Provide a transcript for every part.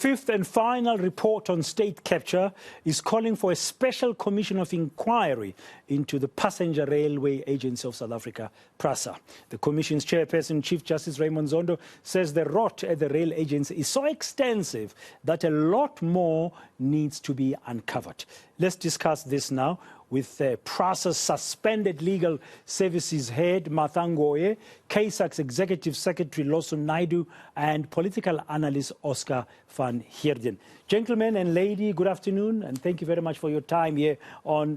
fifth and final report on state capture is calling for a special commission of inquiry into the Passenger Railway Agency of South Africa, Prasa. The commission's chairperson, Chief Justice Raymond Zondo, says the rot at the rail agency is so extensive that a lot more needs to be uncovered. Let's discuss this now with Prasa's suspended legal services head, Ngoye, Casac's executive secretary, Lawson Naidoo, and political analyst, Oscar van Heerden. Gentlemen and lady, good afternoon, and thank you very much for your time here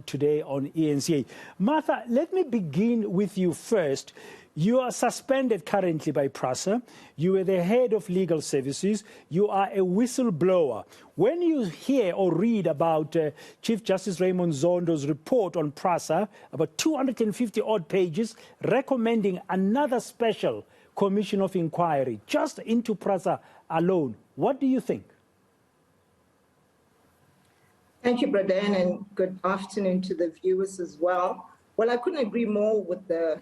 today on eNCA. Martha, let me begin with you first. You are suspended currently by Prasa. You are the head of legal services. You are a whistleblower. When you hear or read about Chief Justice Raymond Zondo's report on Prasa, about 250-odd pages, recommending another special commission of inquiry just into Prasa alone, what do you think? Thank you, Bradan, and good afternoon to the viewers as well. Well, I couldn't agree more with the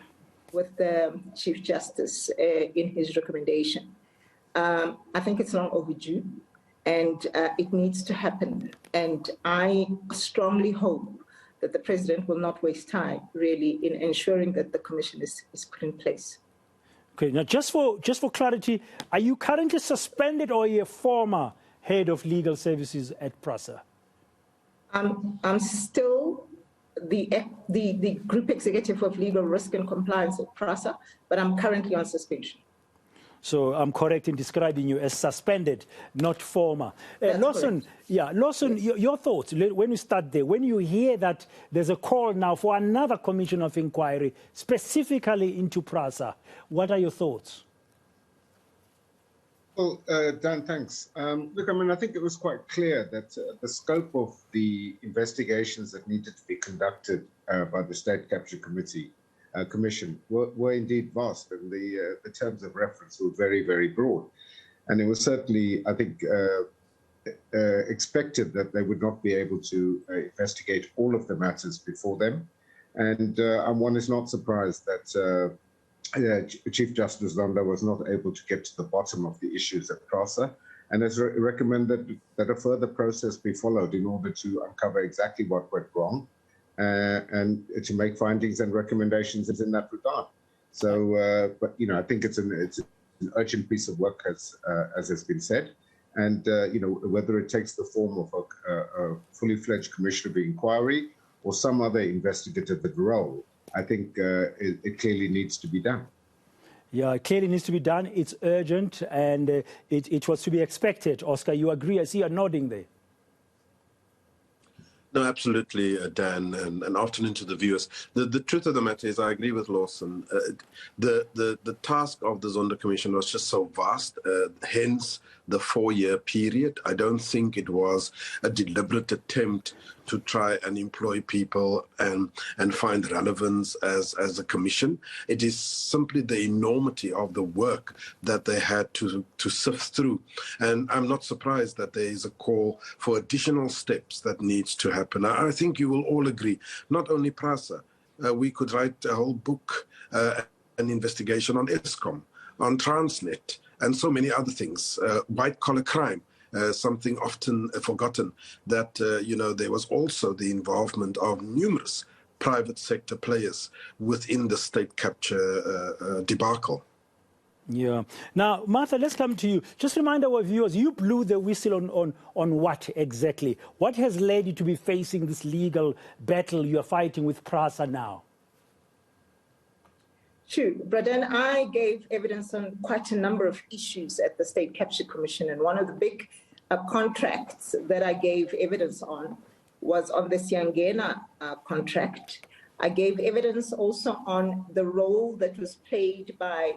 Chief Justice in his recommendation. I think it's long overdue, and it needs to happen. And I strongly hope that the President will not waste time, really, in ensuring that the commission is put in place. Okay, now just for clarity, are you currently suspended or are you a former head of legal services at Prasa? I'm still the Group Executive of Legal Risk and Compliance at Prasa, but I'm currently on suspension. So I'm correct in describing you as suspended, not former. Lawson, Lawson, yes. Your thoughts, when we start there, when you hear that there's a call now for another commission of inquiry, specifically into Prasa, what are your thoughts? Well, Dan, thanks. Look, I mean, I think it was quite clear that the scope of the investigations that needed to be conducted by the State Capture Commission were indeed vast, and the terms of reference were very, very broad. And it was certainly, I think, expected that they would not be able to investigate all of the matters before them. And one is not surprised that Chief Justice Zondo was not able to get to the bottom of the issues at Prasa, and has recommended that a further process be followed in order to uncover exactly what went wrong and to make findings and recommendations in that regard. So, but I think it's an urgent piece of work, as has been said, and whether it takes the form of a fully fledged commission of inquiry or some other investigative role, I think it clearly needs to be done. Yeah, it clearly needs to be done. It's urgent, and it was to be expected. Oscar, you agree? I see you're nodding there. No, absolutely, Dan, and afternoon to the viewers. The truth of the matter is I agree with Lawson. The task of the Zondo Commission was just so vast, hence the 4-year period. I don't think it was a deliberate attempt to try and employ people and find relevance as a commission. It is simply the enormity of the work that they had to sift through. And I'm not surprised that there is a call for additional steps that needs to happen. I think you will all agree, not only Prasa, we could write a whole book, an investigation on Eskom, on Transnet, and so many other things, white-collar crime. Something often forgotten, that there was also the involvement of numerous private sector players within the state capture debacle. Yeah. Now, Martha, let's come to you. Just remind our viewers, you blew the whistle on what exactly? What has led you to be facing this legal battle you are fighting with Prasa now? Sure, Bradan, I gave evidence on quite a number of issues at the State Capture Commission, and one of the big contracts that I gave evidence on was on the Siangena contract. I gave evidence also on the role that was played by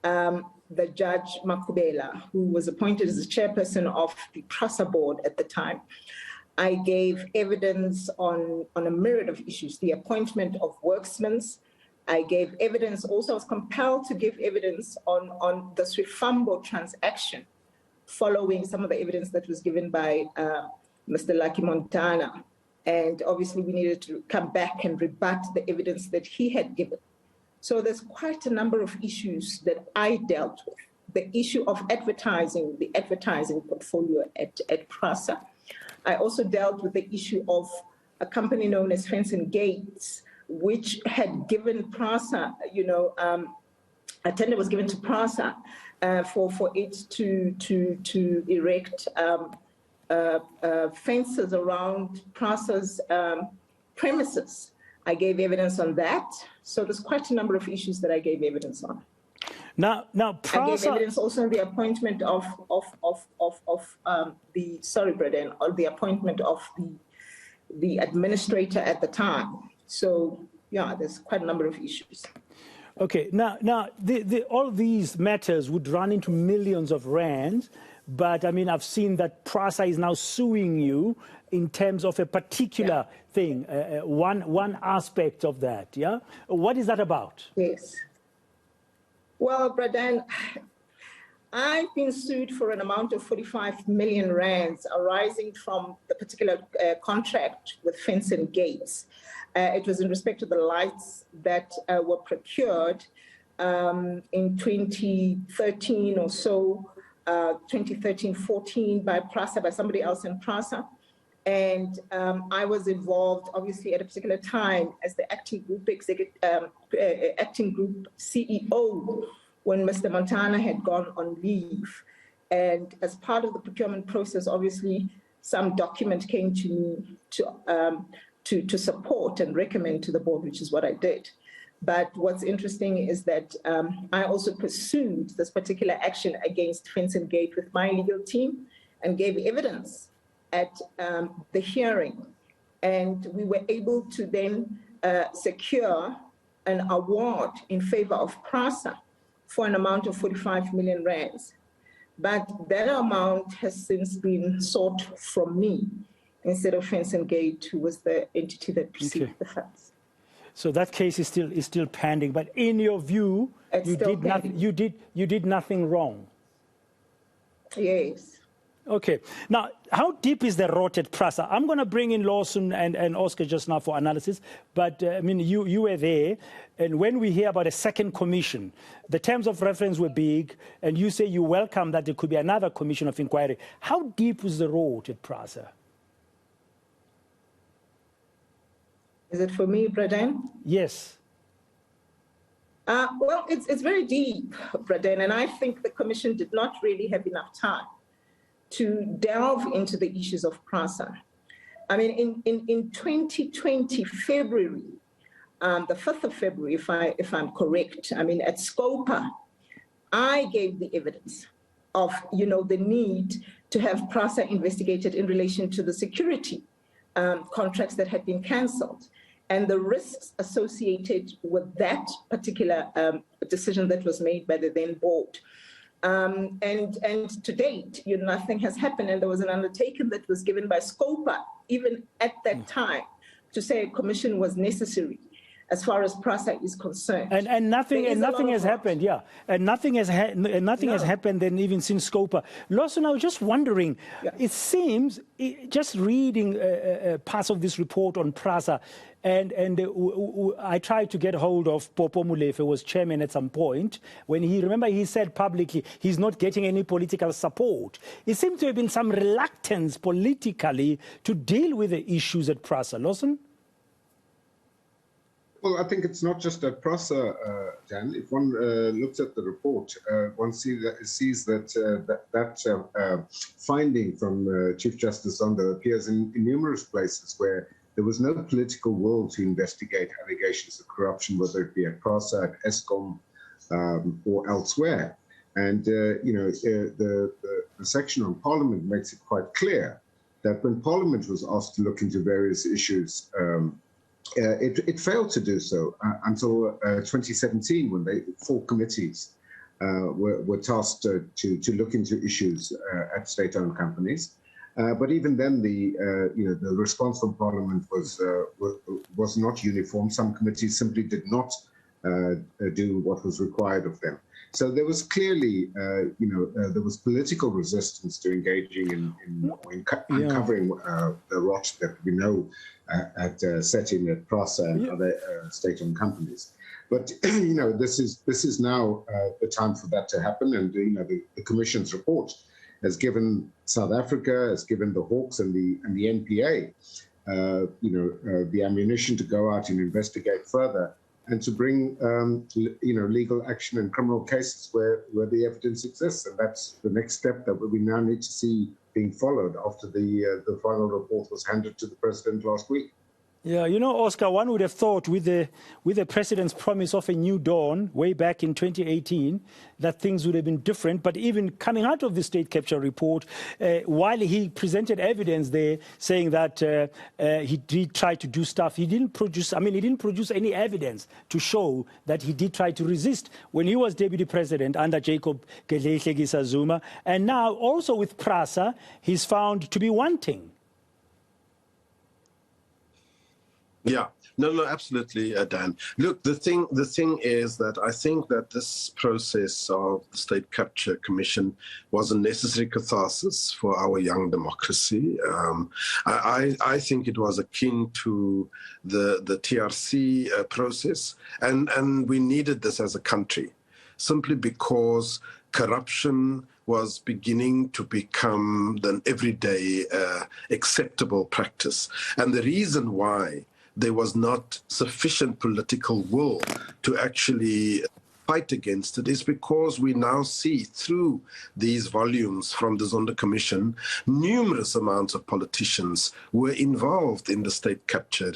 the Judge Makubela, who was appointed as the chairperson of the Prasa board at the time. I gave evidence on a myriad of issues, the appointment of worksmen. I gave evidence also, I was compelled to give evidence on the Swifambo transaction, following some of the evidence that was given by Mr. Lucky Montana. And obviously we needed to come back and rebut the evidence that he had given. So there's quite a number of issues that I dealt with the issue of advertising, the advertising portfolio at Prasa. I also dealt with the issue of a company known as Fence and Gates, which had given Prasa, a tender was given to Prasa for it to erect fences around Prasa's premises. I gave evidence on that. So there's quite a number of issues that I gave evidence on. Now, Prasa... I gave evidence also on the appointment of the appointment of the administrator at the time. So yeah, there's quite a number of issues. Okay, now all these matters would run into millions of rands, but I mean, I've seen that Prasa is now suing you in terms of a particular thing, one aspect of that, yeah? What is that about? Yes. Well, Bradan, I've been sued for an amount of 45 million rands arising from the particular contract with Fence and Gates. It was in respect to the lights that were procured in 2013 or so, 2013-14 by Prasa, by somebody else in Prasa. And I was involved, obviously, at a particular time as the acting group CEO when Mr. Montana had gone on leave. And as part of the procurement process, obviously, some document came to me to support and recommend to the board, which is what I did. But what's interesting is that I also pursued this particular action against Fence and Gate with my legal team and gave evidence at the hearing. And we were able to then secure an award in favor of Prasa for an amount of 45 million rands. But that amount has since been sought from me instead of Fence and Gate, who was the entity that received the funds. So that case is still pending. But in your view, you did nothing wrong. Yes. Okay. Now, how deep is the rot at Prasa? I'm going to bring in Lawson and Oscar just now for analysis. But, I mean, you were there. And when we hear about a second commission, the terms of reference were big. And you say you welcome that there could be another commission of inquiry. How deep is the rot at Prasa? Is it for me, Bradan? Yes. Well, it's very deep, Bradan. And I think the commission did not really have enough time to delve into the issues of Prasa. I mean, in 2020, February, the 5th of February, if I'm correct, I mean, at Scopa, I gave the evidence of, the need to have Prasa investigated in relation to the security contracts that had been cancelled and the risks associated with that particular decision that was made by the then board. And to date, nothing has happened. And there was an undertaking that was given by Scopa, even at that time, to say a commission was necessary as far as Prasa is concerned. And nothing has happened, yeah. And nothing has happened then even since Scopa. Lawson, I was just wondering, it seems, just reading parts of this report on Prasa, and I tried to get hold of Popo Molefe, who was chairman at some point, when he said publicly he's not getting any political support. It seemed to have been some reluctance politically to deal with the issues at Prasa. Lawson? Well, I think it's not just at Prasa, Dan. If one looks at the report, one sees that finding from Chief Justice Zondo appears in numerous places where there was no political will to investigate allegations of corruption, whether it be at Prasa, at Eskom, or elsewhere. And the section on Parliament makes it quite clear that when Parliament was asked to look into various issues, it failed to do so until 2017, when 4 committees were tasked to look into issues at state-owned companies. But even then, the response from Parliament was not uniform. Some committees simply did not do what was required of them. So there was clearly, there was political resistance to engaging in uncovering the rot that we know set in at Prasa and other state-owned companies. But this is now the time for that to happen, and the Commission's report has given South Africa, has given the Hawks and the NPA, the ammunition to go out and investigate further, and to bring legal action in criminal cases where the evidence exists, and that's the next step that we now need to see being followed after the final report was handed to the president last week. Yeah, Oscar, one would have thought with the president's promise of a new dawn way back in 2018 that things would have been different. But even coming out of the state capture report, while he presented evidence there saying that he did try to do stuff, he didn't produce any evidence to show that he did try to resist when he was deputy president under Jacob Gedleyihlekisa Zuma. And now also with Prasa, he's found to be wanting. Yeah, no, absolutely, Dan. Look, the thing is that I think that this process of the State Capture Commission was a necessary catharsis for our young democracy. I think it was akin to the TRC process, and we needed this as a country, simply because corruption was beginning to become an everyday acceptable practice. And the reason why there was not sufficient political will to actually fight against it is because we now see through these volumes from the Zondo Commission, numerous amounts of politicians were involved in the state capture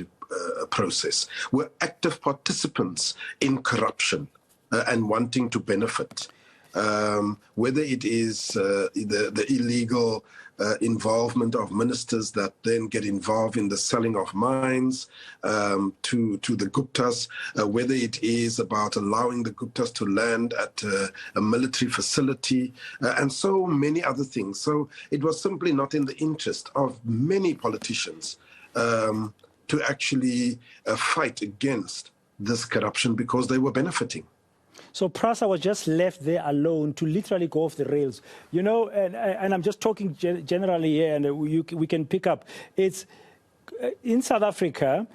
process, were active participants in corruption and wanting to benefit. Whether it is the illegal involvement of ministers that then get involved in the selling of mines to the Guptas, whether it is about allowing the Guptas to land at a military facility, and so many other things. So it was simply not in the interest of many politicians to actually fight against this corruption because they were benefiting. So Prasa was just left there alone to literally go off the rails. And I'm just talking generally here, and we can pick up. It's in South Africa,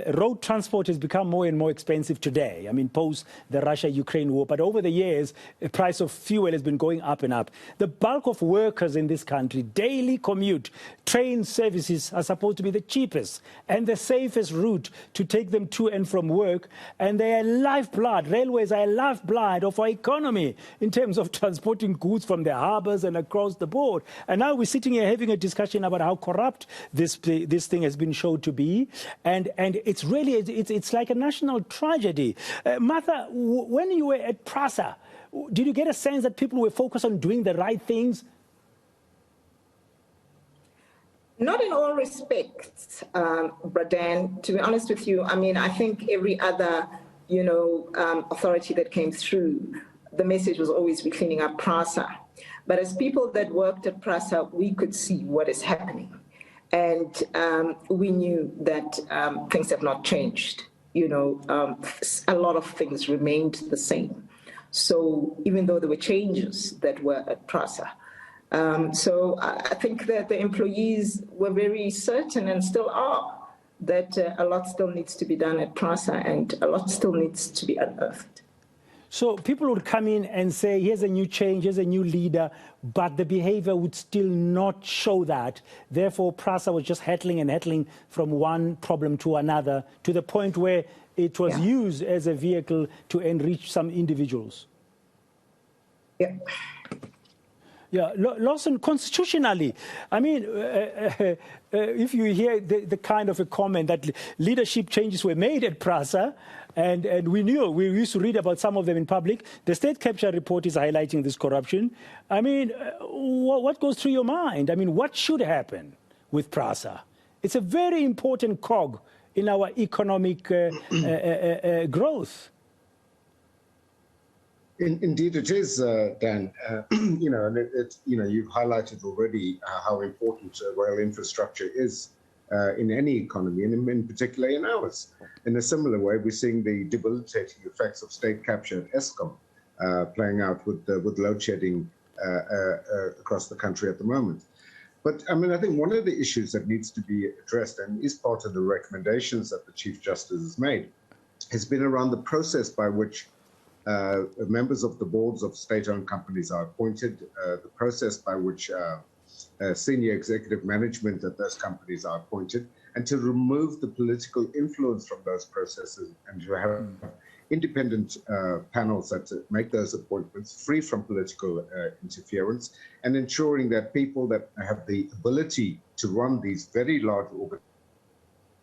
road transport has become more and more expensive today. I mean, post the Russia-Ukraine war. But over the years, the price of fuel has been going up and up. The bulk of workers in this country, daily commute, train services are supposed to be the cheapest and the safest route to take them to and from work. And they are lifeblood. Railways are a lifeblood of our economy in terms of transporting goods from the harbors and across the board. And now we're sitting here having a discussion about how corrupt this thing has been shown to be. And it's really, it's like a national tragedy. Martha, when you were at Prasa, did you get a sense that people were focused on doing the right things? Not in all respects, Dan, to be honest with you. I mean, I think every other, authority that came through, the message was always be cleaning up Prasa. But as people that worked at Prasa, we could see what is happening. And we knew that things have not changed. A lot of things remained the same. So even though there were changes that were at Prasa, so I think that the employees were very certain and still are that a lot still needs to be done at Prasa and a lot still needs to be unearthed. So people would come in and say, here's a new change, here's a new leader, but the behavior would still not show that. Therefore, Prasa was just hurtling from one problem to another to the point where it was used as a vehicle to enrich some individuals. Yeah. Yeah, Lawson, constitutionally, I mean, if you hear the kind of a comment that leadership changes were made at Prasa, and we used to read about some of them in public, the state capture report is highlighting this corruption. I mean, what goes through your mind? I mean, what should happen with Prasa? It's a very important cog in our economic growth. Indeed, it is, Dan. And you've highlighted already how important rail infrastructure is in any economy, and in particular in ours. In a similar way, we're seeing the debilitating effects of state capture at Eskom playing out with load shedding across the country at the moment. But I mean, I think one of the issues that needs to be addressed and is part of the recommendations that the Chief Justice has made has been around the process by which members of the boards of state-owned companies are appointed, the process by which senior executive management at those companies are appointed, and to remove the political influence from those processes and to have independent panels that make those appointments free from political interference, and ensuring that people that have the ability to run these very large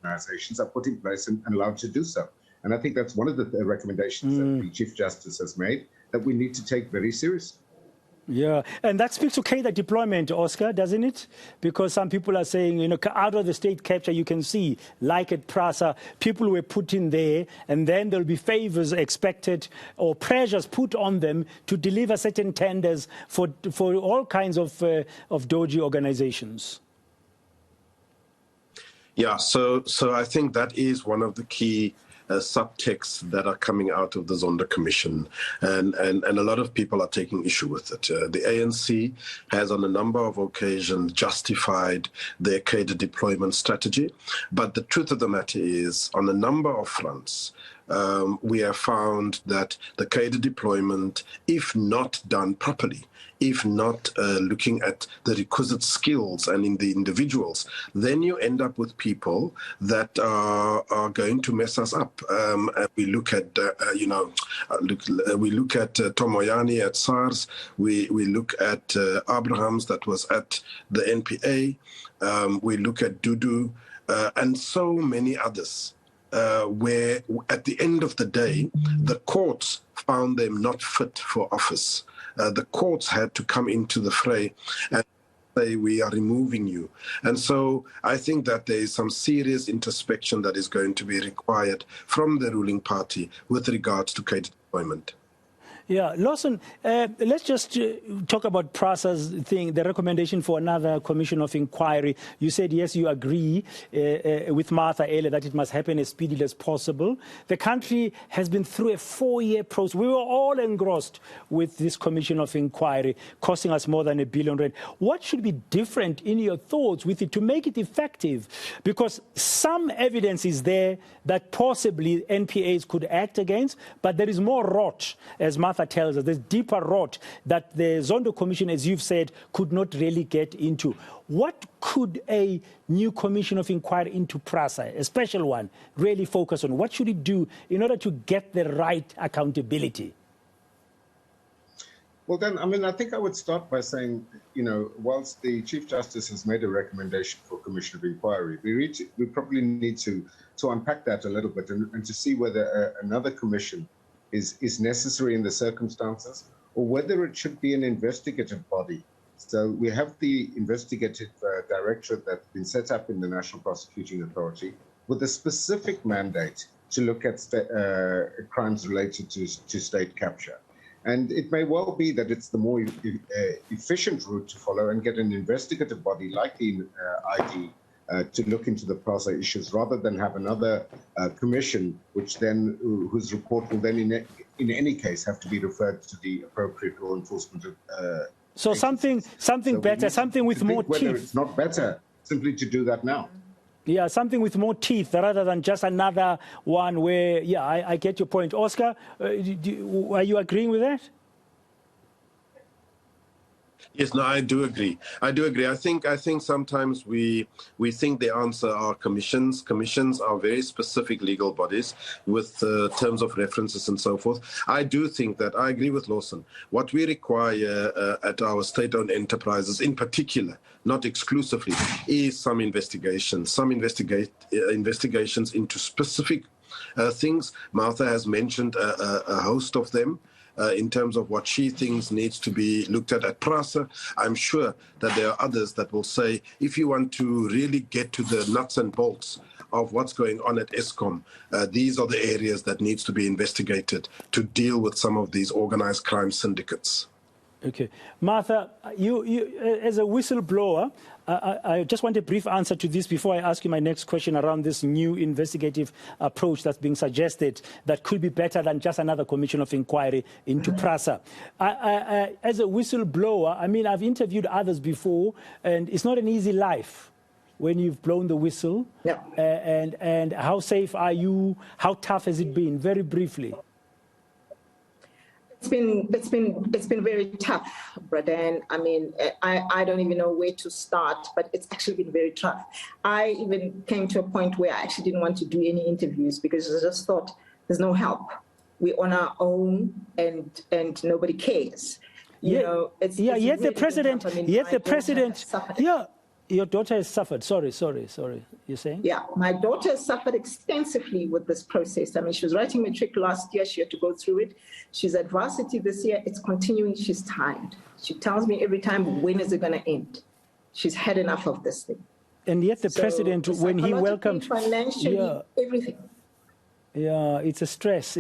organizations are put in place and allowed to do so. And I think that's one of the recommendations that the Chief Justice has made that we need to take very seriously. Yeah, and that speaks to cadre deployment, Oscar, doesn't it? Because some people are saying, you know, out of the state capture, you can see, like at Prasa, people were put in there, and then there'll be favors expected or pressures put on them to deliver certain tenders for all kinds of dodgy organizations. Yeah, so I think that is one of the key subtexts that are coming out of the Zondo Commission, and a lot of people are taking issue with it. The ANC has on a number of occasions justified their cadre deployment strategy, but the truth of the matter is, on a number of fronts, we have found that the cadre deployment, if not done properly, if not looking at the requisite skills and in the individuals, then you end up with people that are going to mess us up. We look at, we look at Tom Moyane at SARS. We look at Abrahams that was at the NPA. We look at Dudu and so many others. Where at the end of the day, the courts found them not fit for office. The courts had to come into the fray and say, we are removing you. And so I think that there is some serious introspection that is going to be required from the ruling party with regards to cadre deployment. Yeah, Lawson, let's just talk about Prasa's thing, the recommendation for another commission of inquiry. You said, yes, you agree with Martha earlier that it must happen as speedily as possible. The country has been through a 4-year process. We were all engrossed with this commission of inquiry, costing us more than R1 billion. What should be different in your thoughts with it to make it effective? Because some evidence is there that possibly NPAs could act against, but there is more rot, as Martha tells us, there's deeper rot that the Zondo Commission, as you've said, could not really get into. What could a new commission of inquiry into Prasa, a special one, really focus on? What should it do in order to get the right accountability? Well, then, I mean, I think I would start by saying, you know, whilst the Chief Justice has made a recommendation for a commission of inquiry, we probably need to unpack that a little bit and to see whether another commission is necessary in the circumstances, or whether it should be an investigative body. So we have the investigative directorate that's been set up in the National Prosecuting Authority with a specific mandate to look at crimes related to state capture. And it may well be that it's the more efficient route to follow and get an investigative body like the ID to look into the Prasa issues, rather than have another commission, which then whose report will then in any case have to be referred to the appropriate law enforcement. So something better, something with more teeth. Whether it's not better simply to do that now. Yeah, something with more teeth rather than just another one where, yeah, I get your point. Oscar, are you agreeing with that? Yes, no, I do agree. I do agree. I think sometimes we think the answer are commissions. Commissions are very specific legal bodies with terms of references and so forth. I do think that I agree with Lawson. What we require at our state-owned enterprises, in particular, not exclusively, is some investigations. Some investigations into specific things. Martha has mentioned a host of them. In terms of what she thinks needs to be looked at Prasa. I'm sure that there are others that will say, if you want to really get to the nuts and bolts of what's going on at Eskom, these are the areas that needs to be investigated to deal with some of these organized crime syndicates. Okay. Martha, you as a whistleblower, I just want a brief answer to this before I ask you my next question around this new investigative approach that's being suggested that could be better than just another commission of inquiry into Prasa. As a whistleblower, I mean, I've interviewed others before, and it's not an easy life. when you've blown the whistle? Yeah. And how safe are you? How tough has it been? Very briefly. It's been very tough, Bradan. I mean, I don't even know where to start, but it's actually been very tough. I even came to a point where I actually didn't want to do any interviews because I just thought there's no help. We're on our own, and nobody cares. You know, it's yet really the president, tough. I mean, yet the president, yeah. Your daughter has suffered. Sorry. You're saying? Yeah, my daughter has suffered extensively with this process. I mean, she was writing matric last year. She had to go through it. She's at varsity this year. It's continuing. She's tired. She tells me every time, when is it going to end? She's had enough of this thing. And yet the president, when he welcomed... Financially, everything. Yeah, it's a stress.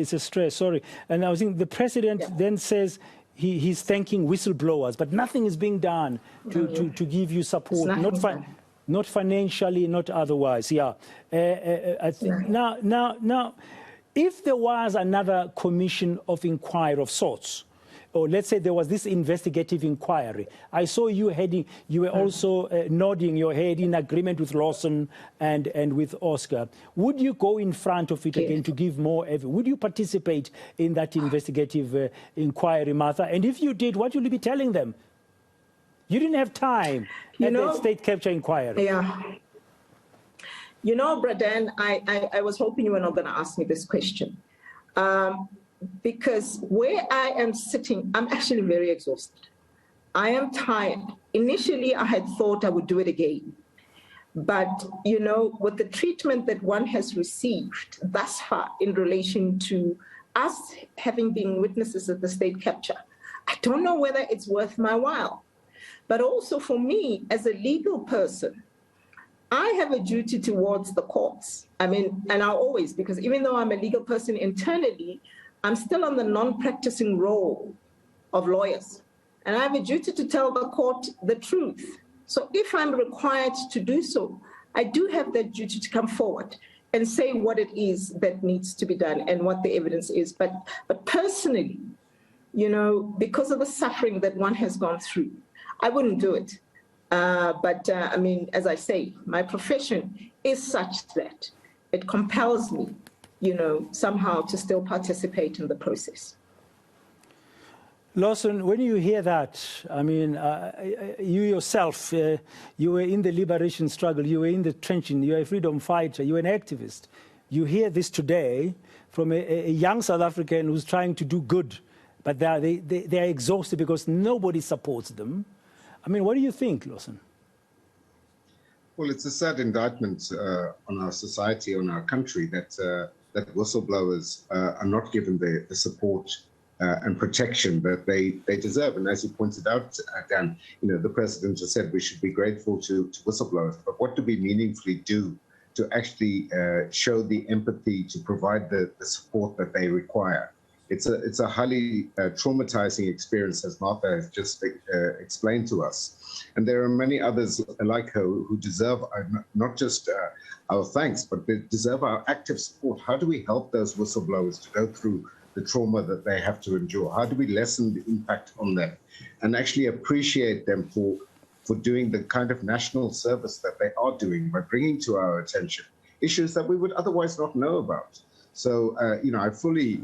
Sorry. And I was thinking the president then says he's thanking whistleblowers, but nothing is being done to give you support, not financially, not otherwise. Yeah. I think now, if there was another commission of inquiry of sorts, or let's say there was this investigative inquiry, I saw you heading, you were also nodding your head in agreement with Lawson and with Oscar. Would you go in front of it again to give more evidence? Would you participate in that investigative inquiry, Martha? And if you did, what will you be telling them? You didn't have time at the state capture inquiry. Yeah. You know, Bradan, I was hoping you were not going to ask me this question. Because where I am sitting, I'm actually very exhausted. I am tired. Initially, I had thought I would do it again. But, you know, with the treatment that one has received thus far in relation to us having been witnesses of the state capture, I don't know whether it's worth my while. But also for me, as a legal person, I have a duty towards the courts. I mean, and I always, because even though I'm a legal person internally, I'm still on the non-practicing role of lawyers. And I have a duty to tell the court the truth. So if I'm required to do so, I do have that duty to come forward and say what it is that needs to be done and what the evidence is. But personally, you know, because of the suffering that one has gone through, I wouldn't do it. I mean, as I say, my profession is such that it compels me, you know, somehow to still participate in the process. Lawson, when you hear that, I mean, you yourself, you were in the liberation struggle, you were in the trenching, you're a freedom fighter, you're an activist. You hear this today from a young South African who's trying to do good, but they are exhausted because nobody supports them. I mean, what do you think, Lawson? Well, it's a sad indictment on our society, on our country, that whistleblowers are not given the support and protection that they deserve. And as you pointed out, Dan, you know, the president just said we should be grateful to whistleblowers. But what do we meaningfully do to actually show the empathy to provide the support that they require? It's a highly traumatizing experience, as Martha has just explained to us. And there are many others like her who deserve not just our thanks, but they deserve our active support. How do we help those whistleblowers to go through the trauma that they have to endure? How do we lessen the impact on them and actually appreciate them for doing the kind of national service that they are doing by bringing to our attention issues that we would otherwise not know about? So, you know, I fully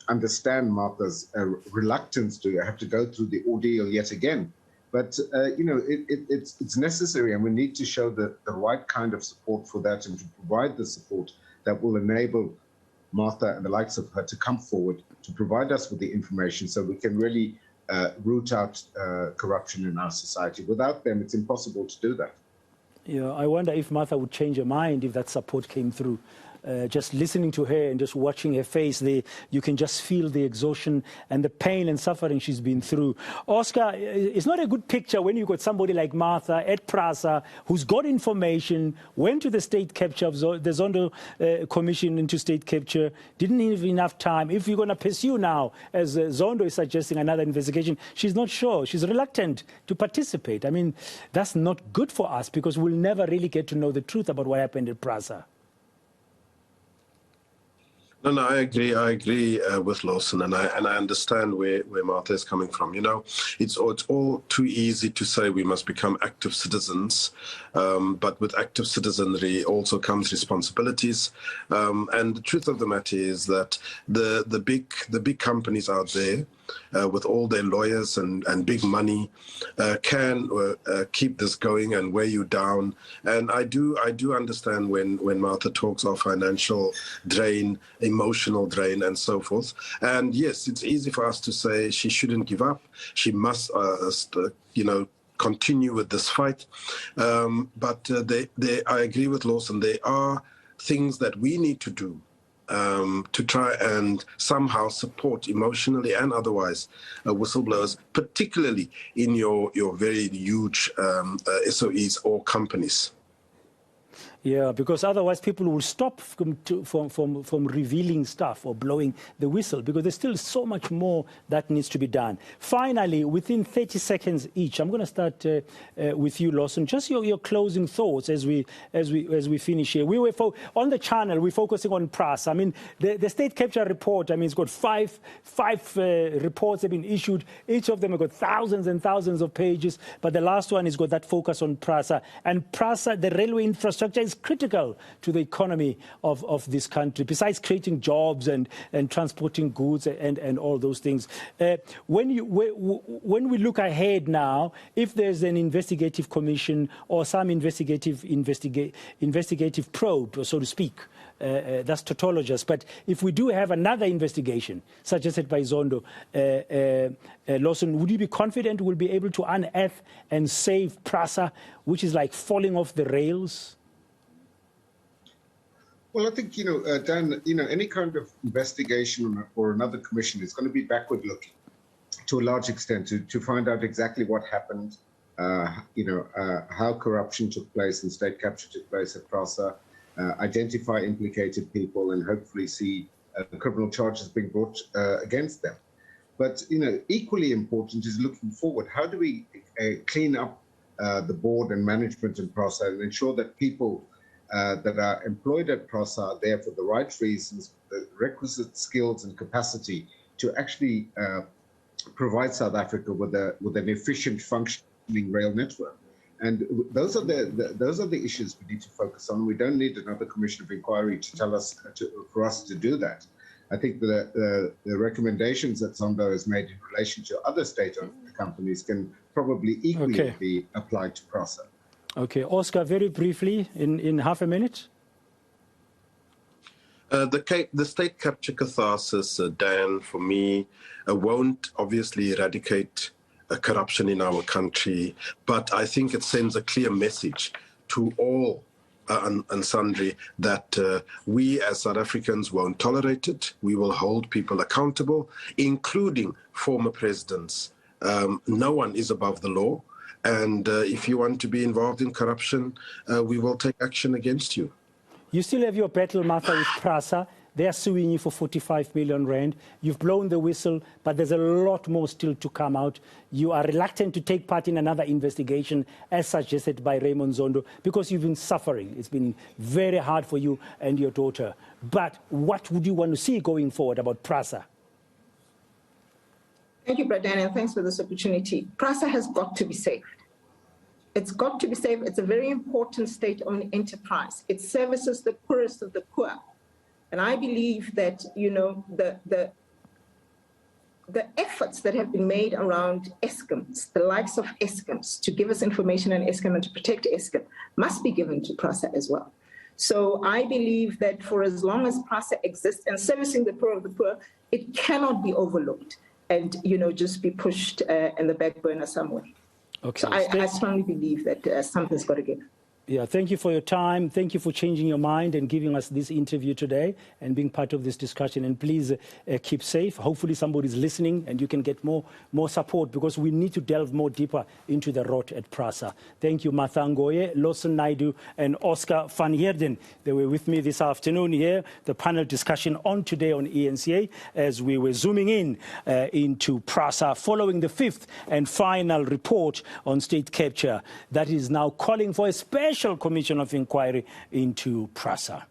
understand Martha's reluctance to have to go through the ordeal yet again. But, you know, it's necessary, and we need to show the right kind of support for that and to provide the support that will enable Martha and the likes of her to come forward to provide us with the information so we can really root out corruption in our society. Without them, it's impossible to do that. Yeah, I wonder if Martha would change her mind if that support came through. Just listening to her and just watching her face, you can just feel the exhaustion and the pain and suffering she's been through. Oscar, it's not a good picture when you've got somebody like Martha at Prasa who's got information, went to the state capture of the Zondo commission into state capture, didn't have enough time. If you're going to pursue now, as Zondo is suggesting, another investigation, she's not sure. She's reluctant to participate. I mean, that's not good for us because we'll never really get to know the truth about what happened at Prasa. No, I agree. I agree with Lawson, and I understand where Martha is coming from. You know, it's all too easy to say we must become active citizens, but with active citizenry also comes responsibilities. And the truth of the matter is that the big companies out there, with all their lawyers and big money, can keep this going and weigh you down. And I do understand when Martha talks of financial drain, emotional drain, and so forth. And yes, it's easy for us to say she shouldn't give up. She must, continue with this fight. But I agree with Lawson. There are things that we need to do to try and somehow support emotionally and otherwise whistleblowers, particularly in your very huge SOEs or companies. Yeah, because otherwise people will stop from revealing stuff or blowing the whistle, because there's still so much more that needs to be done. Finally, within 30 seconds each, I'm going to start with you, Lawson. Just your closing thoughts as we finish here. We were on the channel. We're focusing on Prasa. I mean, the state capture report. I mean, it's got five reports have been issued. Each of them have got thousands and thousands of pages. But the last one has got that focus on Prasa. And Prasa, the railway infrastructure, is critical to the economy of this country, besides creating jobs and transporting goods and all those things. When we look ahead now, if there's an investigative commission or some investigative probe, so to speak, that's tautologous. But if we do have another investigation, suggested by Zondo, Lawson, would you be confident we'll be able to unearth and save Prasa, which is like falling off the rails? Well, I think, Dan, any kind of investigation or another commission is going to be backward-looking to a large extent to find out exactly what happened, how corruption took place and state capture took place at Prasa, identify implicated people, and hopefully see criminal charges being brought against them. But, equally important is looking forward. How do we clean up the board and management in Prasa and ensure that people that are employed at Prasa are there for the right reasons, the requisite skills and capacity to actually provide South Africa with an efficient, functioning rail network. And those are the issues we need to focus on. We don't need another commission of inquiry to tell us for us to do that. I think the recommendations that Zondo has made in relation to other state-owned companies can probably equally be applied to Prasa. Okay, Oscar, very briefly, in half a minute. The state capture catharsis, Dan, for me, won't obviously eradicate corruption in our country, but I think it sends a clear message to all and sundry that we as South Africans won't tolerate it. We will hold people accountable, including former presidents. No one is above the law. And if you want to be involved in corruption, we will take action against you. You still have your battle, Martha, with Prasa. They are suing you for 45 million rand. You've blown the whistle, but there's a lot more still to come out. You are reluctant to take part in another investigation, as suggested by Raymond Zondo, because you've been suffering. It's been very hard for you and your daughter. But what would you want to see going forward about Prasa? Thank you, Dan, and thanks for this opportunity. Prasa has got to be saved. It's got to be saved. It's a very important state-owned enterprise. It services the poorest of the poor. And I believe that, the efforts that have been made around Eskom's, the likes of Eskom's, to give us information on Eskom and to protect Eskom, must be given to Prasa as well. So I believe that for as long as Prasa exists and servicing the poor of the poor, it cannot be overlooked and, just be pushed in the back burner somewhere. Okay. So I strongly believe that something's got to give. Yeah, thank you for your time. Thank you for changing your mind and giving us this interview today and being part of this discussion. And please keep safe. Hopefully somebody's listening and you can get more support, because we need to delve more deeper into the rot at Prasa. Thank you, Martha Ngoye, Lawson Naidoo, and Oscar van Heerden. They were with me this afternoon here, the panel discussion on Today on eNCA, as we were zooming in into Prasa, following the fifth and final report on state capture that is now calling for a special commission of inquiry into Prasa.